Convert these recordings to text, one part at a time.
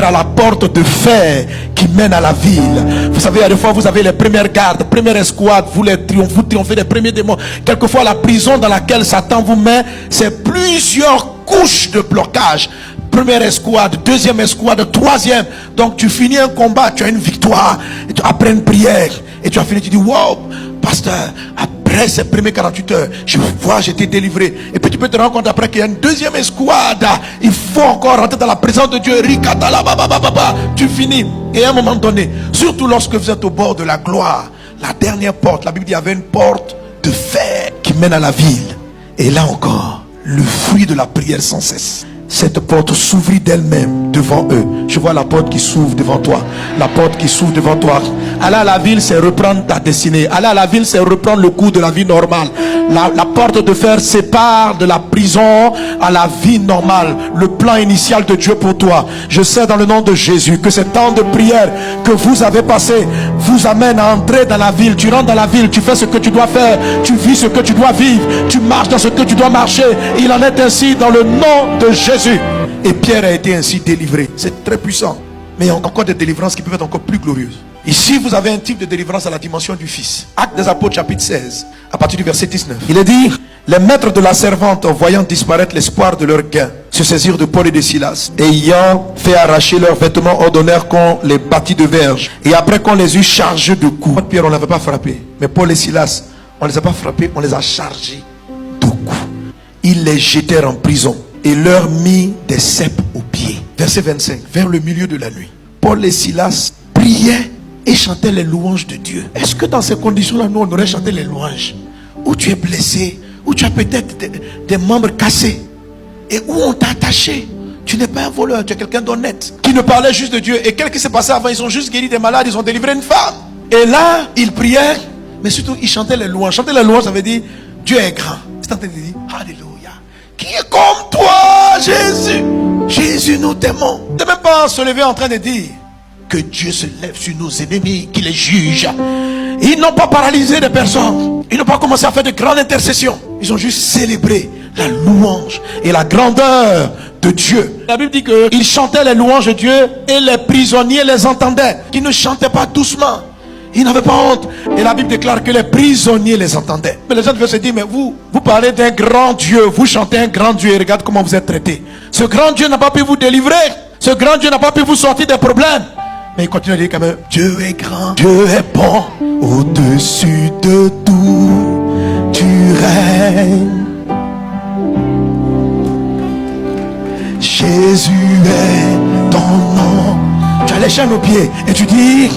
à la porte de fer qui mène à la ville. Vous savez, à des fois vous avez les premières gardes, première escouade, vous triomphez des premiers démons. Quelquefois la prison dans laquelle Satan vous met, c'est plusieurs couches de blocage. Première escouade, deuxième escouade, troisième. Donc tu finis un combat, tu as une victoire, et après une prière, et tu as fini, tu dis wow, pasteur, après ces premiers 48 heures, je vois, j'ai été délivré. Et puis tu peux te rendre compte après qu'il y a une deuxième escouade. Il faut encore rentrer dans la présence de Dieu. Tu finis. Et à un moment donné, surtout lorsque vous êtes au bord de la gloire, la dernière porte, la Bible dit, il y avait une porte de fer qui mène à la ville. Et là encore, le fruit de la prière sans cesse. Cette porte s'ouvrit d'elle-même devant eux. Je vois la porte qui s'ouvre devant toi. La porte qui s'ouvre devant toi. Aller à la ville, c'est reprendre ta destinée. Aller à la ville, c'est reprendre le cours de la vie normale. La porte de fer sépare de la prison à la vie normale. Le plan initial de Dieu pour toi. Je sais dans le nom de Jésus que ce temps de prière que vous avez passé vous amène à entrer dans la ville. Tu rentres dans la ville, tu fais ce que tu dois faire. Tu vis ce que tu dois vivre. Tu marches dans ce que tu dois marcher. Il en est ainsi dans le nom de Jésus. Et Pierre a été ainsi délivré. C'est très puissant. Mais il y a encore des délivrances qui peuvent être encore plus glorieuses. Ici, vous avez un type de délivrance à la dimension du Fils. Actes des Apôtres, chapitre 16, à partir du verset 19. Il est dit, les maîtres de la servante, voyant disparaître l'espoir de leur gain, se saisirent de Paul et de Silas. Et ayant fait arracher leurs vêtements, ordonnèrent qu'on les bâtit de verges. Et après qu'on les eut chargés de coups. Pierre, on ne l'avait pas frappé. Mais Paul et Silas, on ne les a pas frappés, on les a chargés de coups. Ils les jetèrent en prison et leur mit des ceps aux pieds. Verset 25, vers le milieu de la nuit, Paul et Silas priaient et chantaient les louanges de Dieu. Est-ce que dans ces conditions-là, nous, on aurait chanté les louanges? Où tu es blessé, où tu as peut-être des membres cassés, et où on t'a attaché. Tu n'es pas un voleur, tu es quelqu'un d'honnête, qui ne parlait juste de Dieu. Et qu'est-ce qui s'est passé avant? Ils ont juste guéri des malades, ils ont délivré une femme. Et là, ils priaient, mais surtout, ils chantaient les louanges. Chanter les louanges, ça veut dire, Dieu est grand. C'est en train de dire, Alléluia. Qui est comme toi, Jésus? Jésus, nous t'aimons. Ne même pas se lever en train de dire que Dieu se lève sur nos ennemis, qu'il les juge. Ils n'ont pas paralysé des personnes. Ils n'ont pas commencé à faire de grandes intercessions. Ils ont juste célébré la louange et la grandeur de Dieu. La Bible dit qu'ils chantaient les louanges de Dieu et les prisonniers les entendaient. Ils ne chantaient pas doucement. Ils n'avaient pas honte. Et la Bible déclare que les prisonniers les entendaient. Mais les gens devaient se dire, mais vous parlez d'un grand Dieu. Vous chantez un grand Dieu et regarde comment vous êtes traités. Ce grand Dieu n'a pas pu vous délivrer. Ce grand Dieu n'a pas pu vous sortir des problèmes. Mais il continue à dire quand même, Dieu est grand, Dieu est bon. Au-dessus de tout, tu règnes. Jésus est ton nom. Tu as les chaînes aux pieds et tu dis,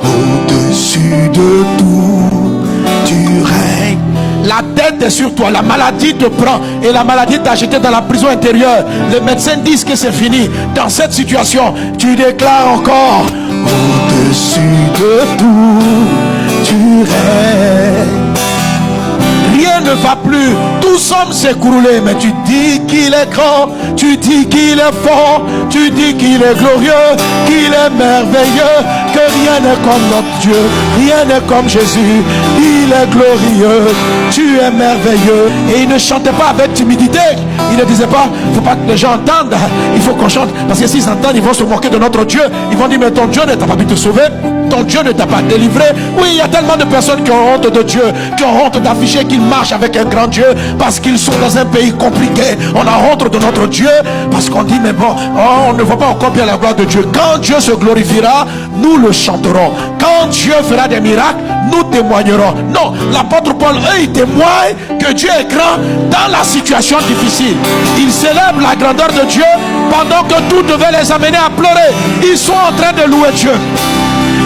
au-dessus de tout, tu règnes. La tête est sur toi, la maladie te prend et la maladie t'a jeté dans la prison intérieure. Les médecins disent que c'est fini. Dans cette situation, tu déclares encore, au-dessus de tout, tu règnes. Rien ne va plus, tout semble s'écrouler, mais tu dis qu'il est grand, tu dis qu'il est fort, tu dis qu'il est glorieux, qu'il est merveilleux, que rien n'est comme notre Dieu, rien n'est comme Jésus, il est glorieux, tu es merveilleux. Et il ne chantait pas avec timidité, il ne disait pas, il ne faut pas que les gens entendent, il faut qu'on chante, parce que s'ils entendent, ils vont se moquer de notre Dieu, ils vont dire, mais ton Dieu ne t'a pas pu te sauver, ton Dieu ne t'a pas délivré. Oui, il y a tellement de personnes qui ont honte de Dieu, qui ont honte d'afficher qu'ils marchent avec un grand Dieu, parce qu'ils sont dans un pays compliqué. On a honte de notre Dieu, parce qu'on dit, mais bon, on ne voit pas encore bien la gloire de Dieu. Quand Dieu se glorifiera, nous le chanterons. Quand Dieu fera des miracles, nous témoignerons. Non, l'apôtre Paul, eux, ils témoignent que Dieu est grand dans la situation difficile. Ils célèbrent la grandeur de Dieu pendant que tout devait les amener à pleurer. Ils sont en train de louer Dieu.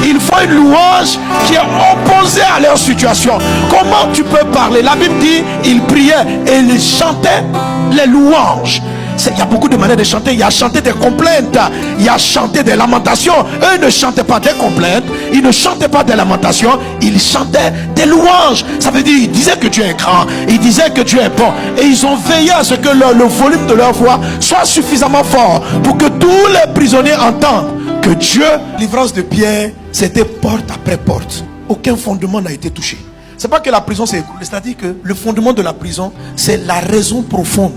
Il faut une louange qui est opposée à leur situation. Comment tu peux parler? La Bible dit, ils priaient et ils chantaient les louanges. Il y a beaucoup de manières de chanter. Il y a chanté des complaintes, il y a chanté des lamentations. Eux ne chantaient pas des complaintes, ils ne chantaient pas des lamentations, ils chantaient des louanges. Ça veut dire, ils disaient que Dieu est grand, ils disaient que Dieu est bon. Et ils ont veillé à ce que le volume de leur voix soit suffisamment fort pour que tous les prisonniers entendent que Dieu, livrance de Pierre, c'était porte après porte. Aucun fondement n'a été touché. C'est pas que la prison s'est écroulée, c'est-à-dire que le fondement de la prison, c'est la raison profonde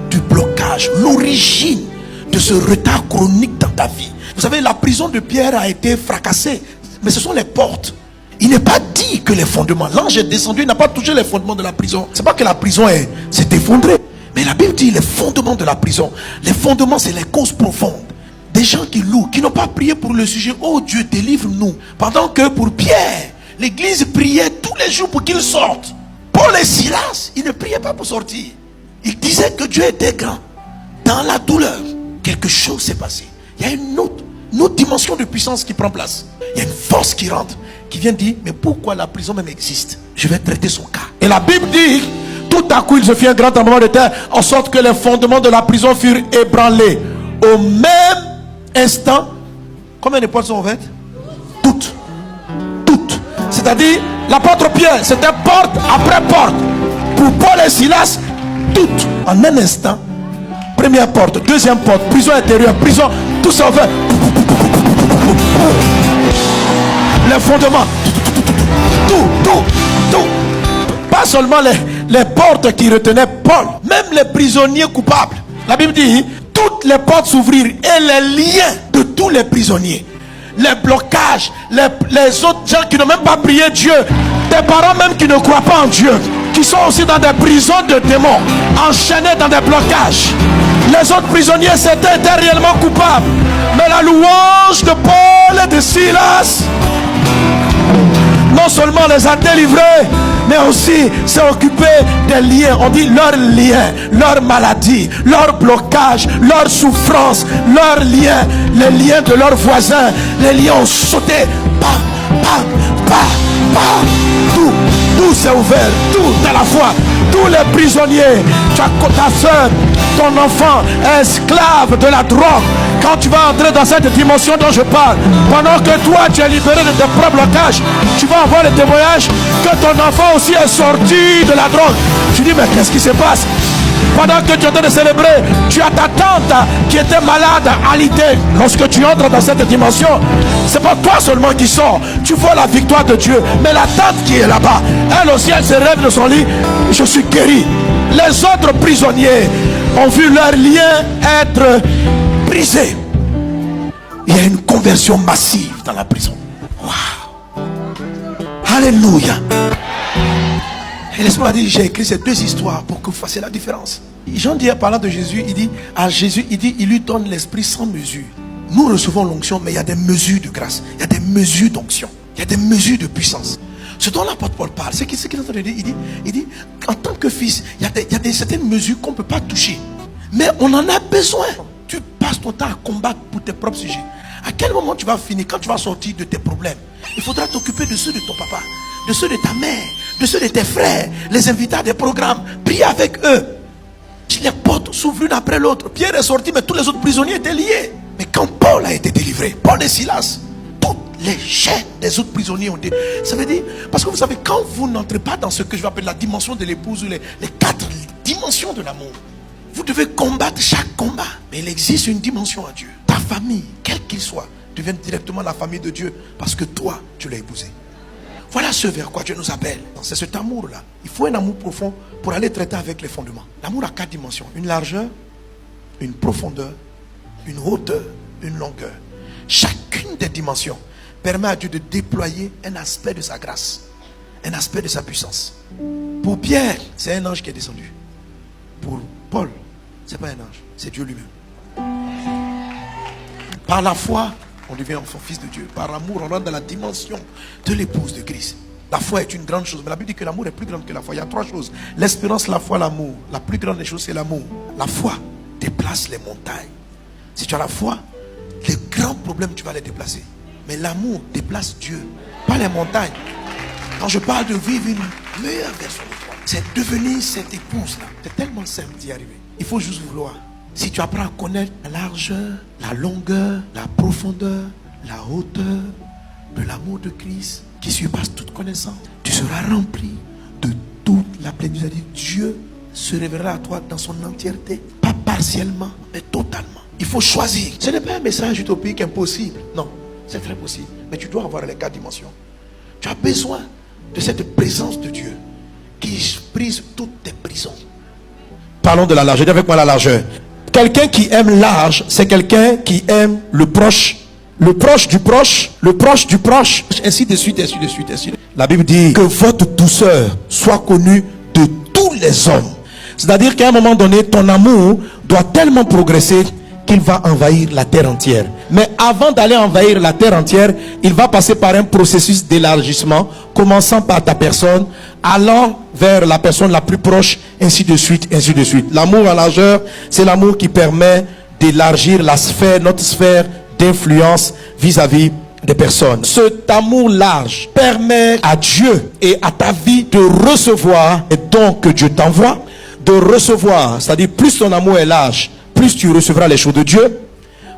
du blocage, l'origine de ce retard chronique dans ta vie. savez, la prison de Pierre a été fracassée, mais ce sont les portes. Il n'est pas dit que les fondements. L'ange est descendu, il n'a pas touché les fondements de la prison. C'est pas que la prison s'est effondrée, mais la Bible dit les fondements de la prison. Les fondements, c'est les causes profondes. Des gens qui louent, qui n'ont pas prié pour le sujet. Oh Dieu, délivre-nous. Pendant que pour Pierre, l'église priait tous les jours pour qu'il sorte. Paul et Silas, ils ne priaient pas pour sortir. Ils disaient que Dieu était grand. Dans la douleur, quelque chose s'est passé. Il y a une autre dimension de puissance qui prend place. Il y a une force qui rentre, qui vient dire, mais pourquoi la prison même existe? Je vais traiter son cas. Et la Bible dit, tout à coup il se fit un grand tremblement de terre, en sorte que les fondements de la prison furent ébranlés. Au même instant, combien de portes sont ouvertes? Toutes. C'est-à-dire, l'apôtre Pierre, c'était porte après porte. Pour Paul et Silas, toutes. En un instant, première porte, deuxième porte, prison intérieure, prison, tout ça ouvert. Les fondements, tout. Pas seulement les portes qui retenaient Paul, même les prisonniers coupables. La Bible dit, toutes les portes s'ouvrirent et les liens de tous les prisonniers, les blocages, les autres gens qui n'ont même pas prié Dieu, des parents même qui ne croient pas en Dieu, qui sont aussi dans des prisons de démons, enchaînés dans des blocages. Les autres prisonniers étaient réellement coupables, mais la louange de Paul et de Silas non seulement les a délivrés, mais aussi s'est occupé des liens. On dit leurs liens, leurs maladies, leurs blocages, leurs souffrances, leurs liens, les liens de leurs voisins. Les liens ont sauté. Tout s'est ouvert, tout à la fois. Tous les prisonniers, ta soeur, ton enfant est esclave de la drogue. Quand tu vas entrer dans cette dimension dont je parle, pendant que toi tu es libéré de tes propres blocages, tu vas avoir le témoignage que ton enfant aussi est sorti de la drogue. Tu dis, mais qu'est-ce qui se passe? Pendant que tu es en train de célébrer, tu as ta tante qui était malade, alitée. Lorsque tu entres dans cette dimension, c'est pas toi seulement qui sors. Tu vois la victoire de Dieu. Mais la tante qui est là-bas, elle aussi, elle se rêve de son lit. Je suis guéri. Les autres prisonniers ont vu leur lien être brisé. Il y a une conversion massive dans la prison. Waouh! Alléluia! Et laisse-moi dire, j'ai écrit ces deux histoires pour que vous fassiez la différence. Jean dit, parlant de Jésus, il dit à Jésus, il lui donne l'esprit sans mesure. Nous recevons l'onction, mais il y a des mesures de grâce, il y a des mesures d'onction, il y a des mesures de puissance. Ce dont l'apôtre Paul parle, c'est ce qu'il est en train de dire. Il dit, en tant que fils, il y a certaines mesures qu'on ne peut pas toucher, mais on en a besoin. Tu passes ton temps à combattre pour tes propres sujets. À quel moment tu vas finir? Quand tu vas sortir de tes problèmes, il faudra t'occuper de ceux de ton papa, de ceux de ta mère, de ceux de tes frères, les invités à des programmes. Prie avec eux. Les portes s'ouvrent l'une après l'autre. Pierre est sorti, mais tous les autres prisonniers étaient liés. Mais quand Paul a été délivré, Paul et Silas, toutes les chaînes des autres prisonniers ont été... Ça veut dire, parce que vous savez, quand vous n'entrez pas dans ce que je vais appeler la dimension de l'épouse, ou les 4 dimensions de l'amour, vous devez combattre chaque combat. Mais il existe une dimension à Dieu. Ta famille, quel qu'il soit, devient directement la famille de Dieu, parce que toi, tu l'as épousé. Voilà ce vers quoi Dieu nous appelle. C'est cet amour-là. Il faut un amour profond pour aller traiter avec les fondements. L'amour a 4 dimensions. Une largeur, une profondeur, une hauteur, une longueur. Chacune des dimensions permet à Dieu de déployer un aspect de sa grâce, un aspect de sa puissance. Pour Pierre, c'est un ange qui est descendu. Pour Paul, c'est pas un ange, c'est Dieu lui-même. Par la foi, on devient enfant, fils de Dieu. Par amour, on rentre dans la dimension de l'épouse de Christ. La foi est une grande chose, mais la Bible dit que l'amour est plus grand que la foi. Il y a 3 choses: l'espérance, la foi, l'amour. La plus grande des choses, c'est l'amour. La foi déplace les montagnes. Si tu as la foi, les grands problèmes, tu vas les déplacer. Mais l'amour déplace Dieu, pas les montagnes. Quand je parle de vivre une meilleure version de toi, c'est devenir cette épouse-là. C'est tellement simple d'y arriver. Il faut juste vouloir. Si tu apprends à connaître la largeur, la longueur, la profondeur, la hauteur de l'amour de Christ qui surpasse toute connaissance, tu seras rempli de toute la plénitude. Dieu se révélera à toi dans son entièreté, pas partiellement, mais totalement. Il faut choisir. Ce n'est pas un message utopique impossible. Non, c'est très possible. Mais tu dois avoir les 4 dimensions. Tu as besoin de cette présence de Dieu qui brise toutes tes prisons. Parlons de la largeur. Dis avec moi la largeur. Quelqu'un qui aime large, c'est quelqu'un qui aime le proche le proche du proche, le proche du proche, ainsi de suite, ainsi de suite, ainsi de suite. La Bible dit que votre douceur soit connue de tous les hommes. C'est-à-dire qu'à un moment donné, ton amour doit tellement progresser qu'il va envahir la terre entière. Mais avant d'aller envahir la terre entière, il va passer par un processus d'élargissement, commençant par ta personne, allant vers la personne la plus proche, ainsi de suite, ainsi de suite. L'amour en largeur, c'est l'amour qui permet d'élargir la sphère, notre sphère d'influence vis-à-vis des personnes. Cet amour large permet à Dieu et à ta vie de recevoir les dons que Dieu t'envoie, de recevoir, c'est-à-dire plus ton amour est large, plus tu recevras les choses de Dieu.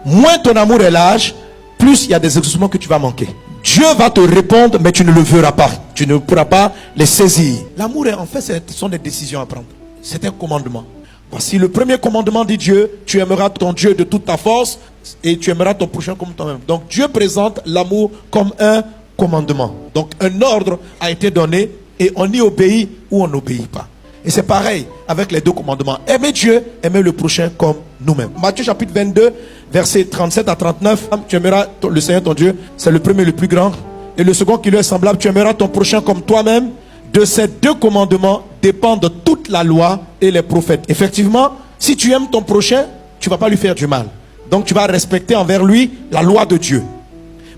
Moins ton amour est large, plus il y a des exaucements que tu vas manquer. Dieu va te répondre, mais tu ne le verras pas. Tu ne pourras pas les saisir. L'amour, en fait, ce sont des décisions à prendre. C'est un commandement. Voici le premier commandement dit Dieu. Tu aimeras ton Dieu de toute ta force et tu aimeras ton prochain comme toi-même. Donc Dieu présente l'amour comme un commandement. Donc un ordre a été donné et on y obéit ou on n'obéit pas. Et c'est pareil avec les deux commandements. Aimer Dieu, aimer le prochain comme nous-mêmes. Matthieu chapitre 22, versets 37 à 39. Tu aimeras le Seigneur ton Dieu, c'est le premier, le plus grand. Et le second qui lui est semblable, tu aimeras ton prochain comme toi-même. De ces deux commandements dépendent toute la loi et les prophètes. Effectivement, si tu aimes ton prochain, tu ne vas pas lui faire du mal. Donc tu vas respecter envers lui la loi de Dieu.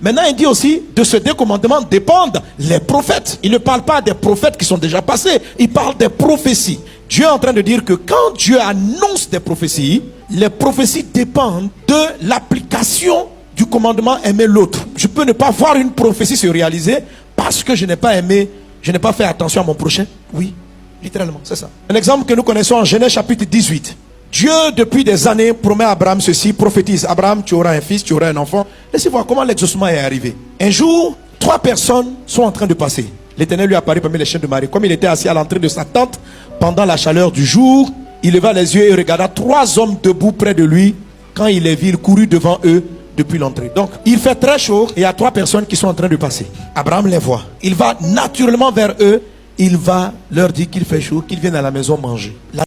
Maintenant, il dit aussi, de ces deux commandements dépendent les prophètes. Il ne parle pas des prophètes qui sont déjà passés. Il parle des prophéties. Dieu est en train de dire que quand Dieu annonce des prophéties, les prophéties dépendent de l'application du commandement aimer l'autre. Je peux ne pas voir une prophétie se réaliser parce que je n'ai pas aimé, je n'ai pas fait attention à mon prochain. Oui, littéralement, c'est ça. Un exemple que nous connaissons en Genèse chapitre 18. Dieu, depuis des années, promet à Abraham ceci, prophétise. Abraham, tu auras un fils, tu auras un enfant. Laissez voir comment l'exaucement est arrivé. Un jour, 3 personnes sont en train de passer. L'Éternel lui apparaît parmi les chaînes de Marie. Comme il était assis à l'entrée de sa tente, pendant la chaleur du jour, il leva les yeux et regarda 3 hommes debout près de lui. Quand il les vit, il courut devant eux depuis l'entrée. Donc, il fait très chaud et il y a 3 personnes qui sont en train de passer. Abraham les voit. Il va naturellement vers eux. Il va leur dire qu'il fait chaud, qu'ils viennent à la maison manger.